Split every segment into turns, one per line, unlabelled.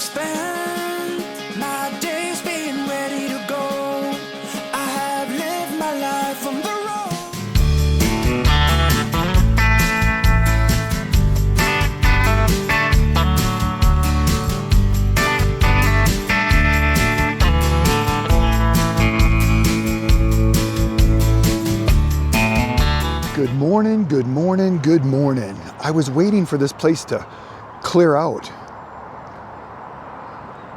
spend my days being ready to go. I have lived my life on the road.
Good morning, good morning, good morning. I was waiting for this place to clear out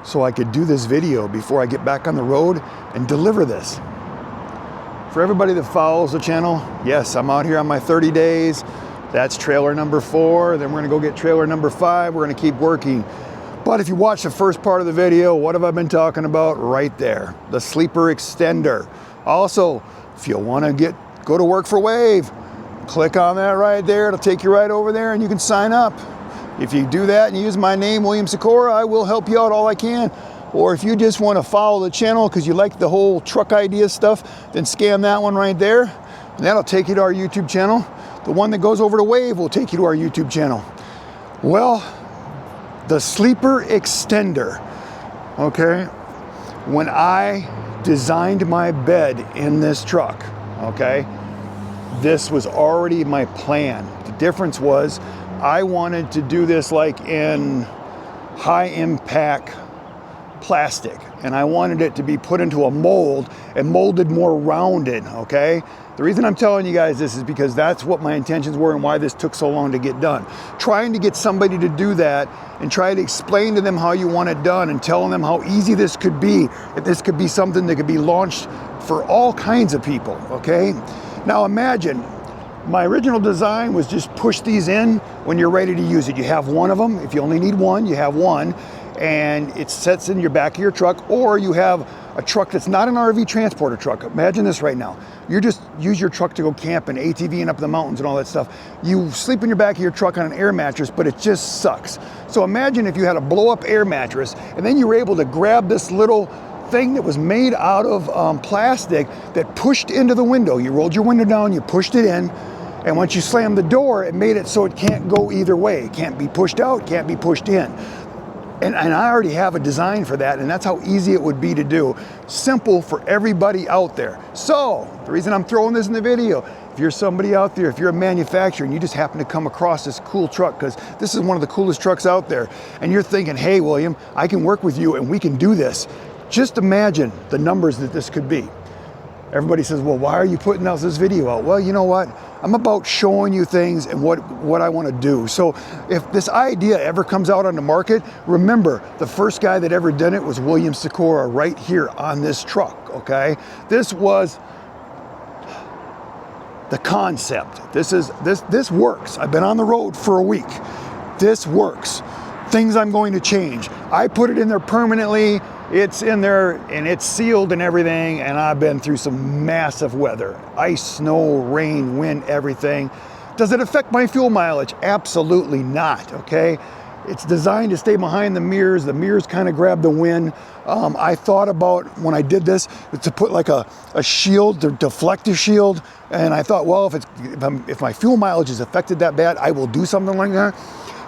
so I could do this video before I get back on the road and deliver this. For everybody that follows the channel, yes, I'm out here on my 30 days. That's trailer number 4. Then we're gonna go get trailer number 5. We're gonna keep working. But if you watch the first part of the video, what have I been talking about? Right there, the sleeper extender. Also, if you wanna go to work for Wave, click on that right there. It'll take you right over there and you can sign up. If you do that and use my name, William Sikora, I will help you out all I can. Or if you just want to follow the channel because you like the whole truck idea stuff, then scan that one right there. And that'll take you to our YouTube channel. The one that goes over to Wave will take you to our YouTube channel. Well, the sleeper extender, okay? When I designed my bed in this truck, okay? This was already my plan. The difference was I wanted to do this like in high impact plastic, and I wanted it to be put into a mold and molded more rounded, okay? The reason I'm telling you guys this is because that's what my intentions were and why this took so long to get done. Trying to get somebody to do that and try to explain to them how you want it done and telling them how easy this could be, that this could be something that could be launched for all kinds of people, okay? Now imagine, my original design was just push these in when you're ready to use it. You have one of them. If you only need one, you have one. And it sits in your back of your truck, or you have a truck that's not an RV transporter truck. Imagine this right now. You just use your truck to go camping, ATVing up the mountains and all that stuff. You sleep in your back of your truck on an air mattress, but it just sucks. So imagine if you had a blow-up air mattress, and then you were able to grab this little thing that was made out of plastic that pushed into the window. You rolled your window down, you pushed it in, and once you slammed the door, it made it so it can't go either way. It can't be pushed out, can't be pushed in. And I already have a design for that, and that's how easy it would be to do. Simple for everybody out there. So, the reason I'm throwing this in the video, if you're somebody out there, if you're a manufacturer and you just happen to come across this cool truck, because this is one of the coolest trucks out there, and you're thinking, hey William, I can work with you and we can do this. Just imagine the numbers that this could be. Everybody says, well, why are you putting out this video out? Well, you know what? I'm about showing you things and what I want to do. So if this idea ever comes out on the market, remember, the first guy that ever did it was William Sikora right here on this truck, okay? This was the concept. This works. I've been on the road for a week. This works. Things I'm going to change. I put it in there permanently. It's in there and it's sealed and everything, and I've been through some massive weather. Ice, snow, rain, wind, everything. Does it affect my fuel mileage? Absolutely not, okay? It's designed to stay behind the mirrors. The mirrors kind of grab the wind. I thought about, when I did this, to put like a shield, the deflector shield, and I thought, well, if my fuel mileage is affected that bad, I will do something like that.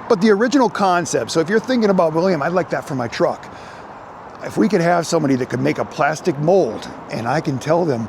But the original concept, so if you're thinking about, William, I'd like that for my truck. If we could have somebody that could make a plastic mold and I can tell them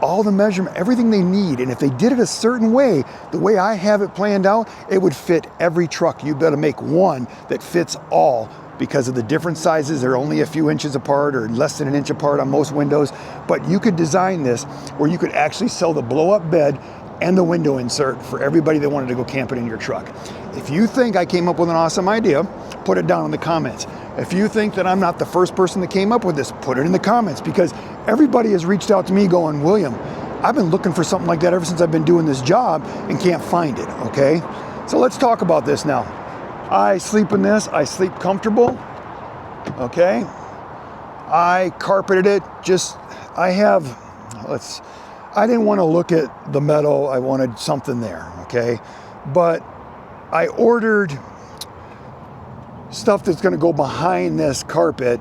all the measurement, everything they need, and if they did it a certain way, the way I have it planned out, it would fit every truck. You better make one that fits all because of the different sizes. They're only a few inches apart or less than an inch apart on most windows, but you could design this where you could actually sell the blow-up bed and the window insert for everybody that wanted to go camping in your truck. If you think I came up with an awesome idea, put it down in the comments. If you think that I'm not the first person that came up with this, put it in the comments, because everybody has reached out to me going, William, I've been looking for something like that ever since I've been doing this job and can't find it, okay? So let's talk about this now. I sleep in this, I sleep comfortable, okay? I carpeted it, I didn't want to look at the metal, I wanted something there, okay? But I ordered stuff that's going to go behind this carpet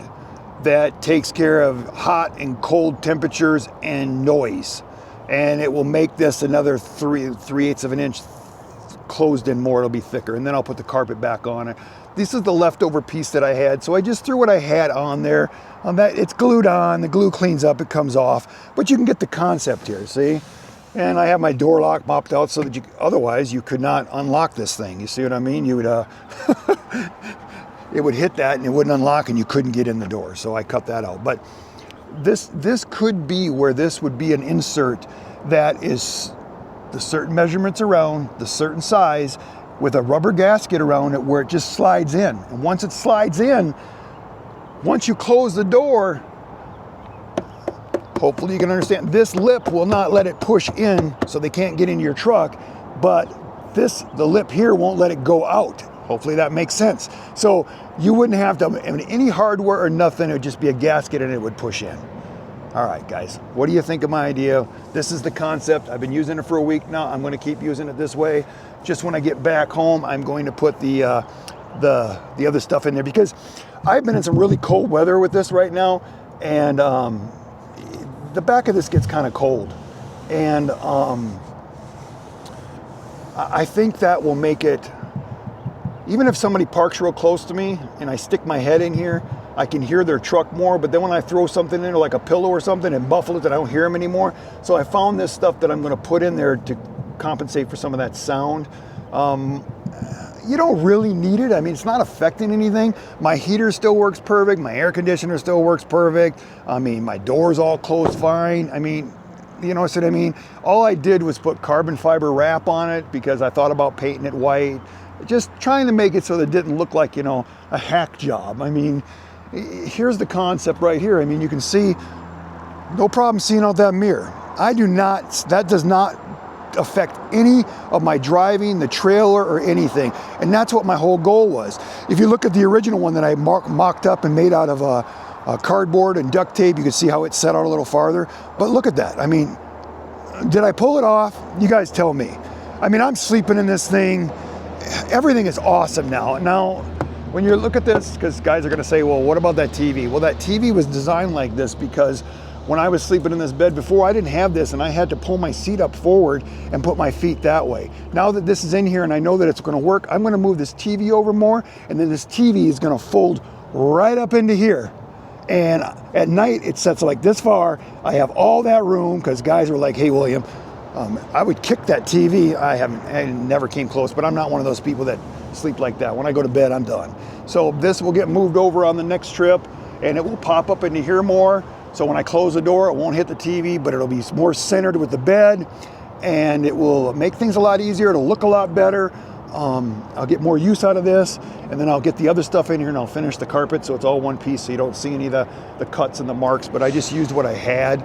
that takes care of hot and cold temperatures and noise. And it will make this another 3/8 of an inch closed in more, it'll be thicker, and then I'll put the carpet back on it. This is the leftover piece that I had, so I just threw what I had on there. That it's glued on, the glue cleans up, it comes off, but you can get the concept here, see? And I have my door lock mopped out so that otherwise you could not unlock this thing. You see what I mean? You would, it would hit that and it wouldn't unlock and you couldn't get in the door. So I cut that out. But this could be where this would be an insert that is the certain measurements around, the certain size, with a rubber gasket around it where it just slides in. And once it slides in, once you close the door, hopefully you can understand, this lip will not let it push in so they can't get into your truck, but the lip here won't let it go out. Hopefully that makes sense. So you wouldn't have to, any hardware or nothing, it would just be a gasket and it would push in. All right, guys, what do you think of my idea? This is the concept. I've been using it for a week now. I'm going to keep using it this way. Just when I get back home, I'm going to put the other stuff in there because I've been in some really cold weather with this right now, and the back of this gets kind of cold, and I think that will make it, even if somebody parks real close to me and I stick my head in here, I can hear their truck more, but then when I throw something in there like a pillow or something and muffle it, I don't hear them anymore. So I found this stuff that I'm going to put in there to compensate for some of that sound. You don't really need it. I mean, it's not affecting anything. My heater still works perfect. My air conditioner still works perfect. I mean, my door's all closed fine. I mean, you know what I mean? All I did was put carbon fiber wrap on it because I thought about painting it white. Just trying to make it so that it didn't look like, a hack job. I mean, here's the concept right here. I mean, you can see, no problem seeing out that mirror. That does not affect any of my driving, the trailer, or anything. And that's what my whole goal was. If you look at the original one that I mocked up and made out of cardboard and duct tape, you can see how it set out a little farther. But look at that. I mean, did I pull it off? You guys tell me. I mean, I'm sleeping in this thing. Everything is awesome now. Now, when you look at this, because guys are going to say, well, what about that TV? Well, that TV was designed like this because when I was sleeping in this bed before, I didn't have this, and I had to pull my seat up forward and put my feet that way. Now that this is in here and I know that it's going to work, I'm going to move this TV over more, and then this TV is going to fold right up into here. And at night, it sets like this far. I have all that room because guys were like, hey, William, I would kick that TV. I never came close, but I'm not one of those people that sleep like that. When I go to bed, I'm done. So this will get moved over on the next trip, and it will pop up into here more. So when I close the door, it won't hit the TV, but it'll be more centered with the bed, and it will make things a lot easier. It'll look a lot better. I'll get more use out of this, and then I'll get the other stuff in here and I'll finish the carpet so it's all one piece so you don't see any of the cuts and the marks, but I just used what I had.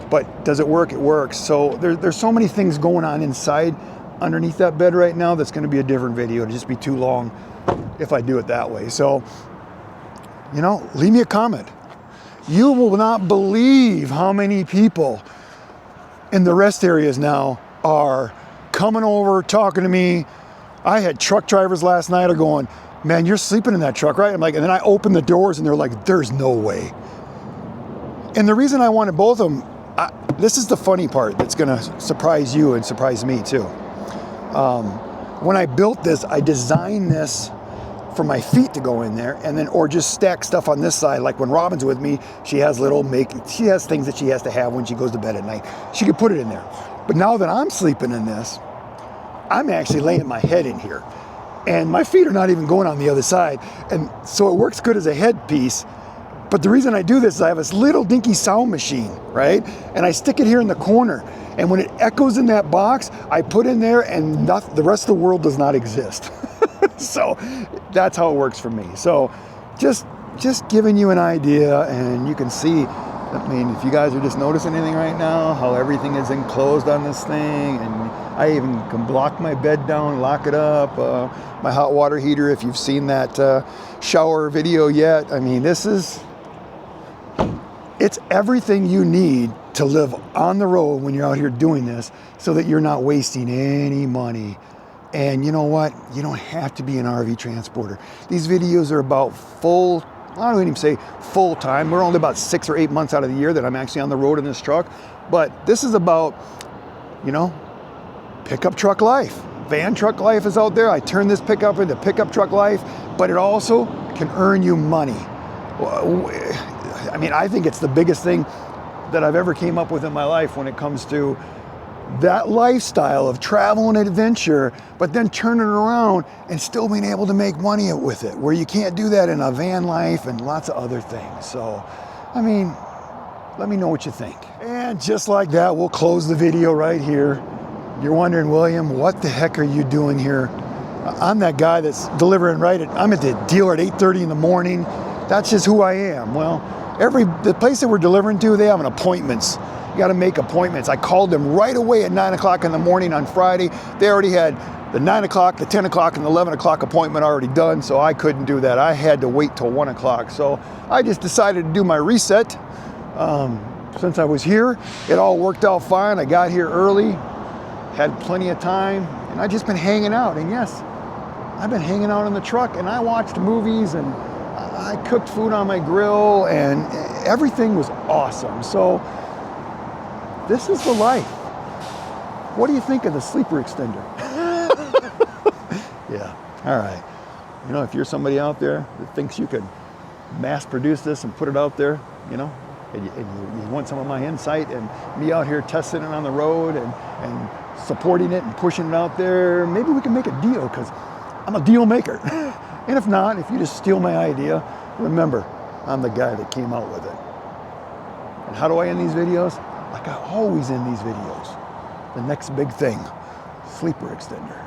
But does it work? It works. So there's so many things going on inside underneath that bed right now that's going to be a different video. It'll just be too long if I do it that way. So, leave me a comment. You will not believe how many people in the rest areas now are coming over, talking to me. I had truck drivers last night are going, man, you're sleeping in that truck, right? I'm like, and then I open the doors and they're like, there's no way. And the reason I wanted both of them, this is the funny part that's gonna surprise you and surprise me too. When I built this, I designed this for my feet to go in there, and then or just stack stuff on this side. Like when Robin's with me, she has things that she has to have when she goes to bed at night. She could put it in there. But now that I'm sleeping in this, I'm actually laying my head in here, and my feet are not even going on the other side. And so it works good as a headpiece. But the reason I do this is I have this little dinky sound machine, right? And I stick it here in the corner. And when it echoes in that box, I put in there, and the rest of the world does not exist. So that's how it works for me. So just giving you an idea, and you can see, I mean, if you guys are just noticing anything right now, how everything is enclosed on this thing, and I even can block my bed down, lock it up, my hot water heater, if you've seen that shower video yet. I mean, it's everything you need to live on the road when you're out here doing this, so that you're not wasting any money. And you know what? You don't have to be an RV transporter. These videos are about I don't even say full time. We're only about 6 or 8 months out of the year that I'm actually on the road in this truck. But this is about, pickup truck life. van truck life is out there. I turned this pickup into pickup truck life, but it also can earn you money. I mean, I think it's the biggest thing that I've ever came up with in my life when it comes to that lifestyle of travel and adventure, but then turning around and still being able to make money with it, where you can't do that in a van life and lots of other things. So, I mean, let me know what you think. And just like that, we'll close the video right here. You're wondering, William, what the heck are you doing here? I'm that guy that's delivering I'm at the dealer at 8:30 in the morning. That's just who I am. Well, the place that we're delivering to, they have an appointments. You got to make appointments. I called them right away at 9 o'clock in the morning on Friday. They already had the 9 o'clock, the 10 o'clock, and the 11 o'clock appointment already done, so I couldn't do that. I had to wait till 1 o'clock. So I just decided to do my reset. Since I was here, it all worked out fine. I got here early, had plenty of time, and I've just been hanging out. And yes, I've been hanging out in the truck, and I watched movies, and I cooked food on my grill, and everything was awesome. So this is the life. What do you think of the sleeper extender? Yeah, all right. You know, if you're somebody out there that thinks you could mass produce this and put it out there, you know, and you want some of my insight and me out here testing it on the road and supporting it and pushing it out there, maybe we can make a deal, because I'm a deal maker. And if not, if you just steal my idea, remember, I'm the guy that came out with it. And how do I end these videos? Like I always end these videos. The next big thing, sleeper extender.